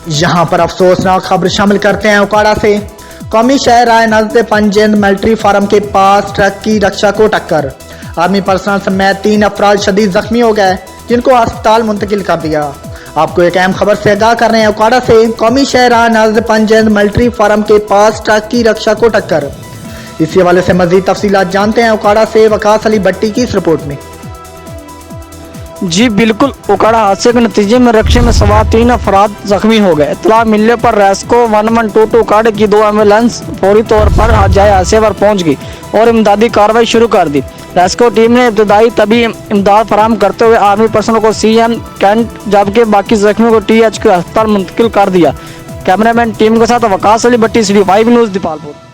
यहाँ पर अफसोसनाक खबर शामिल करते हैं उकाड़ा से। कौमी शहर आए नजदीक पंजेंद मिलिट्री फार्म के पास ट्रक की रक्षा को टक्कर। आर्मी पर्सनल समेत 3 अफराद शदीद जख्मी हो गए, जिनको अस्पताल मुंतकिल कर दिया। आपको एक अहम खबर से आगाह कर रहे हैं उकाड़ा से। कौमी शहर आए नजदीक पंजेंद मिलिट्री फार्म के पास ट्रक की रक्षा को टक्कर। इसी हवाले से मजीद तफसीलात जानते हैं उकाड़ा से वकास अली भट्टी की इस रिपोर्ट में। जी बिल्कुल, उकाड़ा हादसे के नतीजे में रक्षे में सवार 3 अफराद जख्मी हो गए। इत्तला मिलने पर रेस्को 1122 उकाड़े की 2 एम्बुलेंस फौरी तौर पर जाए हादसे पर पहुंच गई और इमदादी कार्रवाई शुरू कर दी। रेस्को टीम ने इब्तदाई तभी इमदाद फराहम करते हुए आर्मी पर्सनल को CM कैंट जबकि बाकी जख्मियों को TH के अस्पताल मुंतकिल कर दिया। कैमरामैन टीम के साथ वकास अली भट्टी, CD5 न्यूज़, दीपालपुर।